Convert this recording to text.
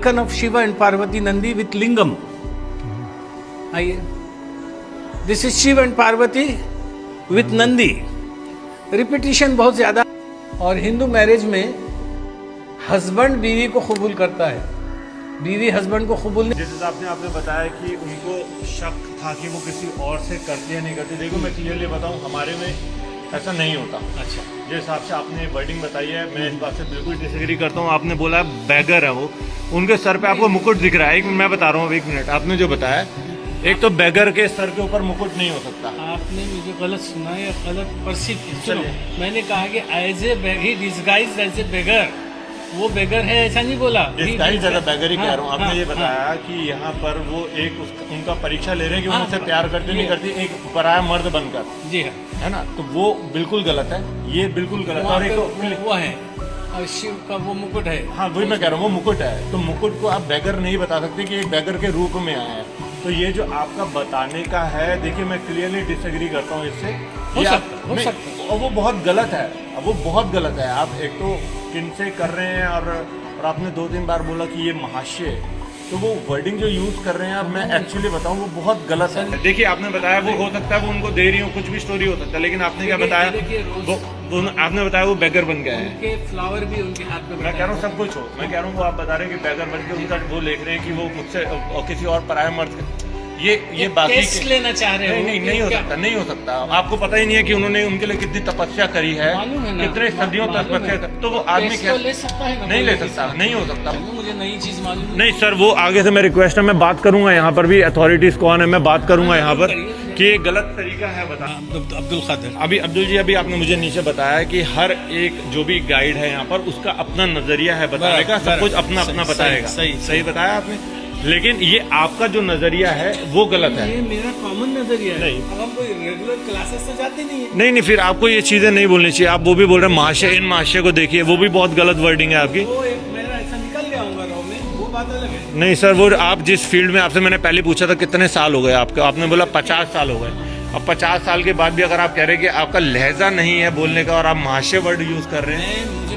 icon of Shiva and Parvati Nandi with lingam. आइए, this is Shiva and Parvati with Nandi. Repetition बहुत ज्यादा। और Hindu marriage में husband बीवी को कबूल करता है, बीवी हस्बैंड को कबूल नहीं। जिस हिसाब से आपने बताया कि उनको शक था कि वो किसी और से करती या नहीं करती, देखो मैं क्लियरली बताऊं, हमारे में ऐसा नहीं होता। अच्छा, जिस हिसाब से आपने वर्डिंग बताई है, मैं इस बात से बिल्कुल डिसएग्री करता हूँ। आपने बोला बैगर है वो, उनके सर पे आपको मुकुट दिख रहा है। एक मैं बता रहा हूँ, एक मिनट, आपने जो बताया, एक तो बैगर के सर के ऊपर मुकुट नहीं हो सकता। आपने मुझे गलत सुना या गलत परसीव किया। मैंने कहा कि as a he disguise as a beggar, वो बेगर है ऐसा नहीं बोला। डिस्गाइज एज ए बेगर ही कह रहा हूँ। आपने ये बताया कि यहाँ पर वो एक उनका परीक्षा ले रहे हैं कि वो मुझसे प्यार करते नहीं करती, एक पराया मर्द बनकर। जी हाँ, है ना, तो वो बिल्कुल गलत है, ये बिल्कुल गलत है। और एक वो है और शिव का वो मुकुट है। हाँ, वही मैं कह रहा हूँ, वो मुकुट है। तो मुकुट को आप बैगर नहीं बता सकते कि एक बैगर के रूप में आया है। तो ये जो आपका बताने का है, देखिए मैं क्लियरली डिसएग्री करता हूँ इससे। हो सकता। और वो बहुत गलत है, अब वो बहुत गलत है। आप एक तो किन से कर रहे हैं, और आपने 2-3 बार बोला कि ये महाशय, तो वो वर्डिंग जो यूज कर रहे हैं, अब मैं एक्चुअली बताऊं, वो बहुत गलत है। देखिए आपने बताया वो हो सकता है वो उनको दे रही हो, कुछ भी स्टोरी हो सकता है, लेकिन आपने क्या बताया, वो आपने बताया वो बैगर बन गया है। उनके फ्लावर भी उनके हाथ में। मैं कह रहा हूँ सब कुछ हो, मैं कह रहा हूँ वो आप बता रहे हैं कि बैगर बन के उनका वो लिख रहे हैं कि वो मुझसे और किसी और पराया मर्द, ये बाकी टेस्ट लेना चाह रहे हो। नहीं हो सकता, नहीं हो सकता। आपको पता ही नहीं है कि उन्होंने उनके लिए कितनी तपस्या करी है, कितने सदियों तपस्या, तो वो आदमी क्या ले सकता है? नहीं ले सकता, नहीं हो सकता। मुझे नई चीज मालूम नहीं सर, वो आगे से मैं रिक्वेस्ट है, मैं बात करूंगा यहाँ पर भी, अथॉरिटीज कौन है, मैं बात करूंगा यहाँ पर कि ये गलत तरीका है। बता अब्दुल खादर, अभी अब्दुल जी, अभी आपने मुझे नीचे बताया कि हर एक जो भी गाइड है यहाँ पर, उसका अपना नजरिया है बताने का, सब कुछ अपना अपना बताएगा। सही बताया आपने, लेकिन ये आपका जो नजरिया है वो गलत है। ये मेरा कॉमन नजरिया है। नहीं, अब हम कोई रेगुलर क्लासेस तो जाते नहीं है। नहीं, फिर आपको ये चीजें नहीं बोलनी चाहिए। आप वो भी बोल रहे हैं महाशय, इन महाशय को देखिए, वो भी बहुत गलत वर्डिंग है आपकी। वो एक मेरा ऐसा निकल गया होगा रॉ में, वो बात अलग है। नहीं सर, वो आप जिस फील्ड में, आपसे मैंने पहले पूछा था कितने साल हो गए आपके, आपने बोला 50 साल हो गए। अब 50 साल के बाद भी अगर आप कह रहे हैं कि आपका लहजा नहीं है बोलने का और आप महाशय वर्ड यूज कर रहे हैं, मुझे